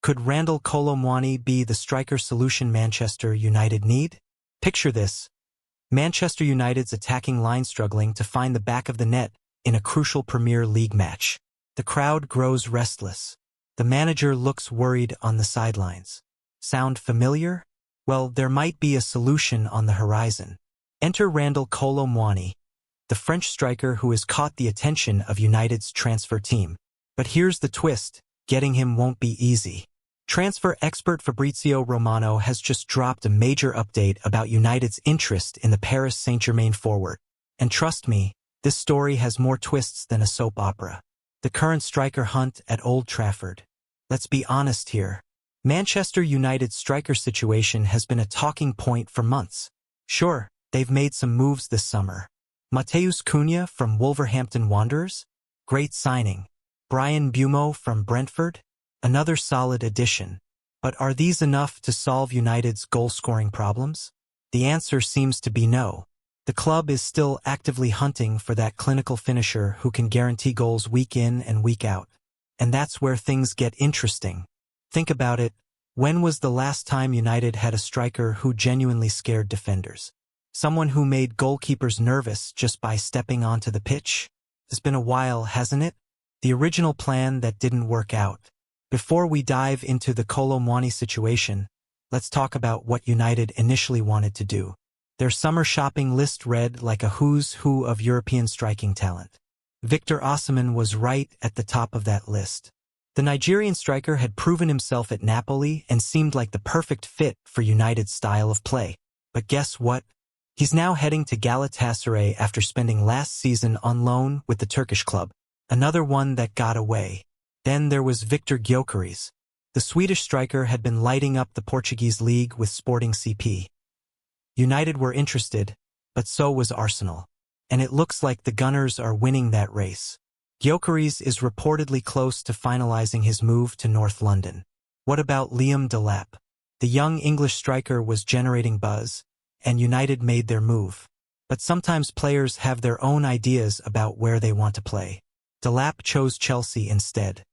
Could Kolo Muani be the striker solution Manchester United need? Picture this. Manchester United's attacking line struggling to find the back of the net in a crucial Premier League match. The crowd grows restless. The manager looks worried on the sidelines. Sound familiar? Well, there might be a solution on the horizon. Enter Kolo Muani, the French striker who has caught the attention of United's transfer team. But here's the twist, getting him won't be easy. Transfer expert Fabrizio Romano has just dropped a major update about United's interest in the Paris Saint-Germain forward. And trust me, this story has more twists than a soap opera. The current striker hunt at Old Trafford. Let's be honest here. Manchester United's striker situation has been a talking point for months. Sure, they've made some moves this summer. Matheus Cunha from Wolverhampton Wanderers? Great signing. Bryan Mbeumo from Brentford? Another solid addition. But are these enough to solve United's goal-scoring problems? The answer seems to be no. The club is still actively hunting for that clinical finisher who can guarantee goals week in and week out. And that's where things get interesting. Think about it. When was the last time United had a striker who genuinely scared defenders? Someone who made goalkeepers nervous just by stepping onto the pitch? It's been a while, hasn't it? The original plan that didn't work out. Before we dive into the Kolo Muani situation, let's talk about what United initially wanted to do. Their summer shopping list read like a who's who of European striking talent. Victor Osimhen was right at the top of that list. The Nigerian striker had proven himself at Napoli and seemed like the perfect fit for United's style of play. But guess what? He's now heading to Galatasaray after spending last season on loan with the Turkish club. Another one that got away. Then there was Victor Gyökeres. The Swedish striker had been lighting up the Portuguese league with Sporting CP. United were interested, but so was Arsenal. And it looks like the Gunners are winning that race. Gyökeres is reportedly close to finalizing his move to North London. What about Liam Delap? The young English striker was generating buzz, and United made their move. But sometimes players have their own ideas about where they want to play. Delap chose Chelsea instead.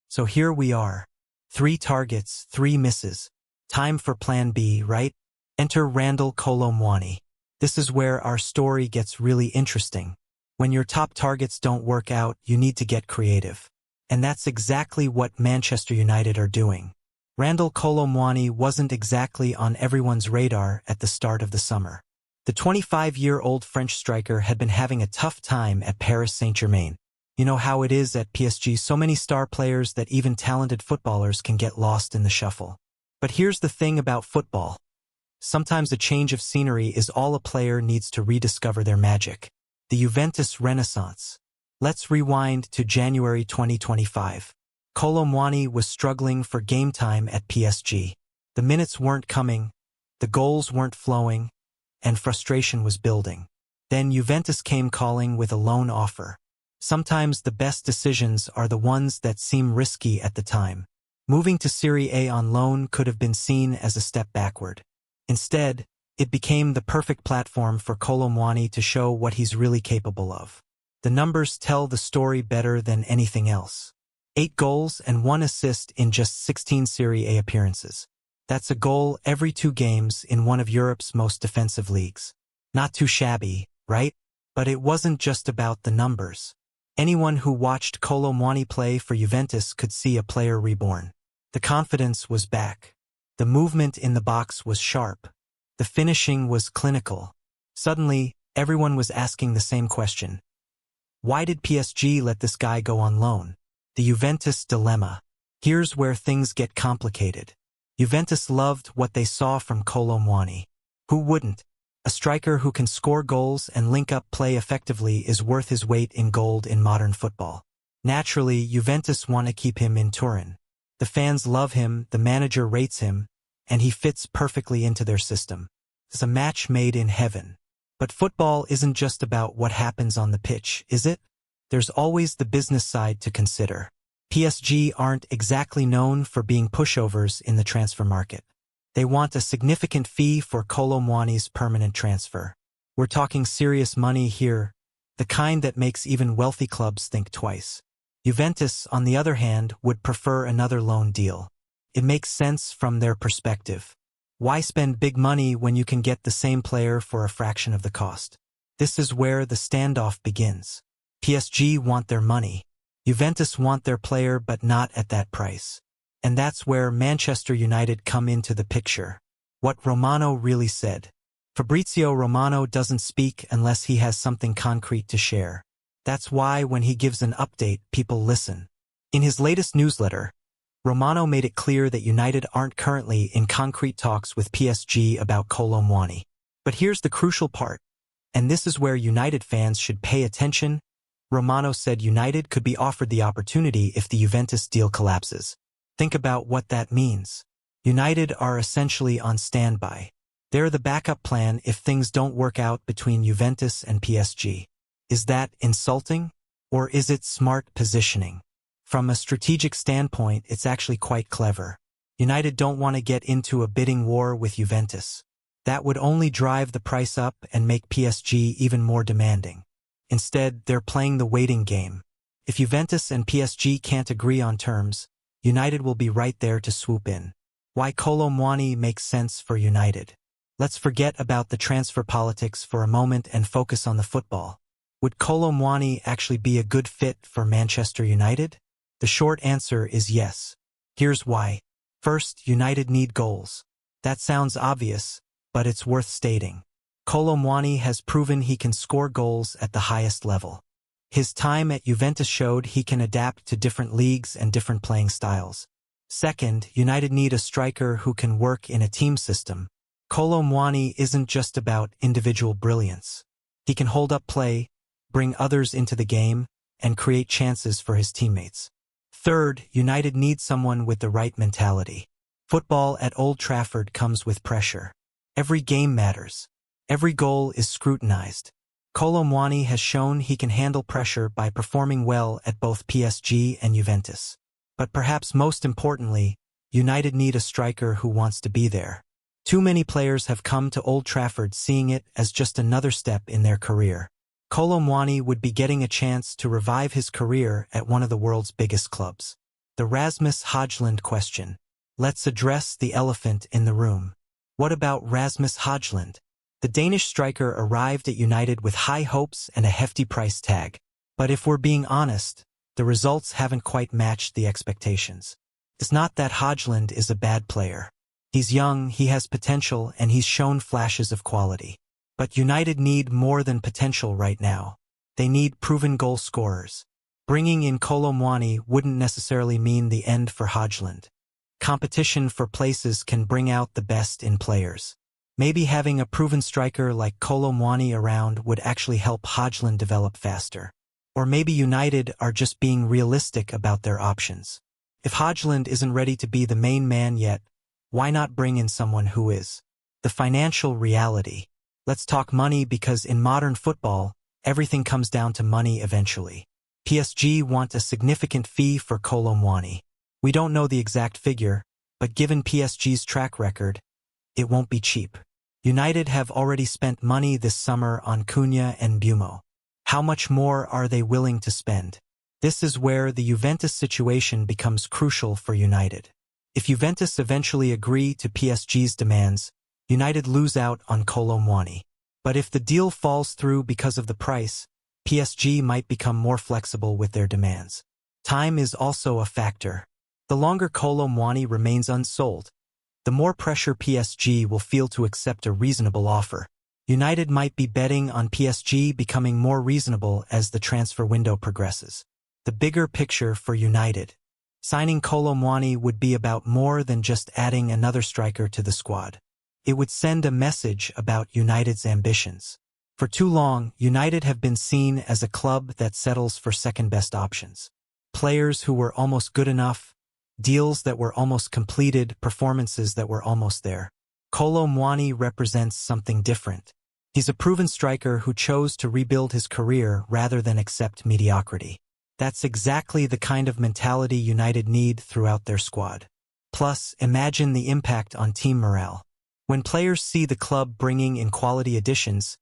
So here we are. 3 targets, 3 misses. Time for plan B, right? Enter Kolo Muani. This is where our story gets really interesting. When your top targets don't work out, you need to get creative. And that's exactly what Manchester United are doing. Kolo Muani wasn't exactly on everyone's radar at the start of the summer. The 25-year-old French striker had been having a tough time at Paris Saint-Germain. You know how it is at PSG, so many star players that even talented footballers can get lost in the shuffle. But here's the thing about football. Sometimes a change of scenery is all a player needs to rediscover their magic. The Juventus Renaissance. Let's rewind to January 2025. Kolo Muani was struggling for game time at PSG. The minutes weren't coming, the goals weren't flowing, and frustration was building. Then Juventus came calling with a loan offer. Sometimes the best decisions are the ones that seem risky at the time. Moving to Serie A on loan could have been seen as a step backward. Instead, it became the perfect platform for Kolo Muani to show what he's really capable of. The numbers tell the story better than anything else. 8 goals and 1 assist in just 16 Serie A appearances. That's a goal every 2 games in one of Europe's most defensive leagues. Not too shabby, right? But it wasn't just about the numbers. Anyone who watched Kolo Muani play for Juventus could see a player reborn. The confidence was back. The movement in the box was sharp. The finishing was clinical. Suddenly, everyone was asking the same question. Why did PSG let this guy go on loan? The Juventus dilemma. Here's where things get complicated. Juventus loved what they saw from Kolo Muani. Who wouldn't? A striker who can score goals and link up play effectively is worth his weight in gold in modern football. Naturally, Juventus want to keep him in Turin. The fans love him, the manager rates him, and he fits perfectly into their system. It's a match made in heaven. But football isn't just about what happens on the pitch, is it? There's always the business side to consider. PSG aren't exactly known for being pushovers in the transfer market. They want a significant fee for Kolo Muani's permanent transfer. We're talking serious money here, the kind that makes even wealthy clubs think twice. Juventus, on the other hand, would prefer another loan deal. It makes sense from their perspective. Why spend big money when you can get the same player for a fraction of the cost? This is where the standoff begins. PSG want their money. Juventus want their player but not at that price. And that's where Manchester United come into the picture. What Romano really said. Fabrizio Romano doesn't speak unless he has something concrete to share. That's why when he gives an update, people listen. In his latest newsletter, Romano made it clear that United aren't currently in concrete talks with PSG about Kolo Muani. But here's the crucial part, and this is where United fans should pay attention. Romano said United could be offered the opportunity if the Juventus deal collapses. Think about what that means. United are essentially on standby. They're the backup plan if things don't work out between Juventus and PSG. Is that insulting? Or is it smart positioning? From a strategic standpoint, it's actually quite clever. United don't want to get into a bidding war with Juventus. That would only drive the price up and make PSG even more demanding. Instead, they're playing the waiting game. If Juventus and PSG can't agree on terms, United will be right there to swoop in. Why Kolo Muani makes sense for United. Let's forget about the transfer politics for a moment and focus on the football. Would Kolo Muani actually be a good fit for Manchester United? The short answer is yes. Here's why. First, United need goals. That sounds obvious, but it's worth stating. Kolo Muani has proven he can score goals at the highest level. His time at Juventus showed he can adapt to different leagues and different playing styles. Second, United need a striker who can work in a team system. Kolo Muani isn't just about individual brilliance. He can hold up play, bring others into the game, and create chances for his teammates. Third, United needs someone with the right mentality. Football at Old Trafford comes with pressure. Every game matters. Every goal is scrutinized. Kolo Muani has shown he can handle pressure by performing well at both PSG and Juventus. But perhaps most importantly, United need a striker who wants to be there. Too many players have come to Old Trafford seeing it as just another step in their career. Kolo Muani would be getting a chance to revive his career at one of the world's biggest clubs. The Rasmus Højlund question. Let's address the elephant in the room. What about Rasmus Højlund? The Danish striker arrived at United with high hopes and a hefty price tag. But if we're being honest, the results haven't quite matched the expectations. It's not that Højlund is a bad player. He's young, he has potential, and he's shown flashes of quality. But United need more than potential right now. They need proven goal scorers. Bringing in Kolo Muani wouldn't necessarily mean the end for Højlund. Competition for places can bring out the best in players. Maybe having a proven striker like Kolo Muani around would actually help Højlund develop faster. Or maybe United are just being realistic about their options. If Højlund isn't ready to be the main man yet, why not bring in someone who is? The financial reality. Let's talk money because in modern football, everything comes down to money eventually. PSG want a significant fee for Kolo Muani. We don't know the exact figure, but given PSG's track record, it won't be cheap. United have already spent money this summer on Cunha and Bumo. How much more are they willing to spend? This is where the Juventus situation becomes crucial for United. If Juventus eventually agree to PSG's demands, United lose out on Kolo Muani. But if the deal falls through because of the price, PSG might become more flexible with their demands. Time is also a factor. The longer Kolo Muani remains unsold, the more pressure PSG will feel to accept a reasonable offer. United might be betting on PSG becoming more reasonable as the transfer window progresses. The bigger picture for United. Signing Kolo Muani would be about more than just adding another striker to the squad. It would send a message about United's ambitions. For too long, United have been seen as a club that settles for second-best options. Players who were almost good enough, deals that were almost completed, performances that were almost there. Kolo Muani represents something different. He's a proven striker who chose to rebuild his career rather than accept mediocrity. That's exactly the kind of mentality United need throughout their squad. Plus, imagine the impact on team morale. When players see the club bringing in quality additions,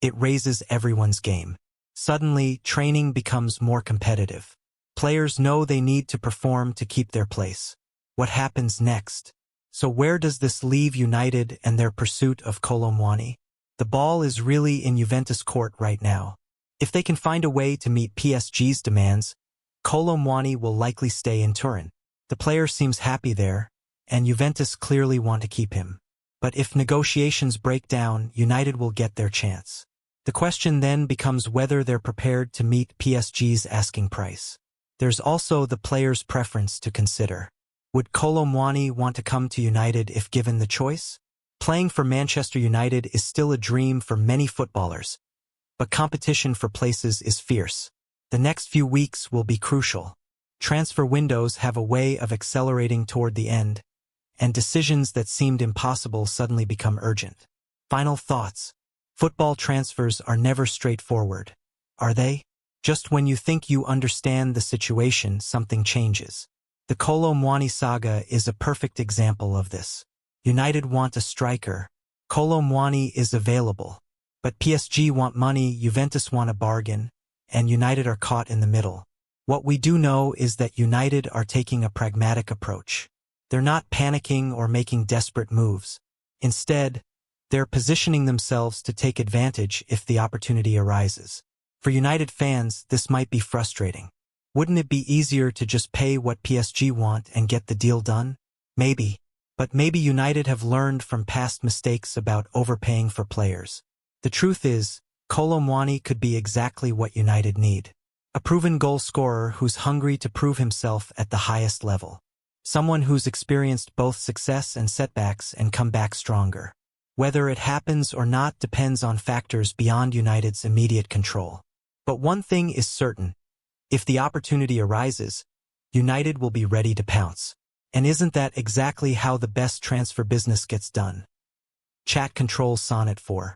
it raises everyone's game. Suddenly, training becomes more competitive. Players know they need to perform to keep their place. What happens next? So where does this leave United and their pursuit of Kolo Muani? The ball is really in Juventus' court right now. If they can find a way to meet PSG's demands, Kolo Muani will likely stay in Turin. The player seems happy there, and Juventus clearly want to keep him. But if negotiations break down, United will get their chance. The question then becomes whether they're prepared to meet PSG's asking price. There's also the player's preference to consider. Would Kolo Muani want to come to United if given the choice? Playing for Manchester United is still a dream for many footballers, but competition for places is fierce. The next few weeks will be crucial. Transfer windows have a way of accelerating toward the end, and decisions that seemed impossible suddenly become urgent. Final thoughts. Football transfers are never straightforward, are they? Just when you think you understand the situation, something changes. The Kolo Muani saga is a perfect example of this. United want a striker. Kolo Muani is available. But PSG want money, Juventus want a bargain, and United are caught in the middle. What we do know is that United are taking a pragmatic approach. They're not panicking or making desperate moves. Instead, they're positioning themselves to take advantage if the opportunity arises. For United fans, this might be frustrating. Wouldn't it be easier to just pay what PSG want and get the deal done? Maybe. But maybe United have learned from past mistakes about overpaying for players. The truth is, Kolo Muani could be exactly what United need. A proven goal scorer who's hungry to prove himself at the highest level. Someone who's experienced both success and setbacks and come back stronger. Whether it happens or not depends on factors beyond United's immediate control. But one thing is certain. If the opportunity arises, United will be ready to pounce. And isn't that exactly how the best transfer business gets done? Chat control Sonnet 4.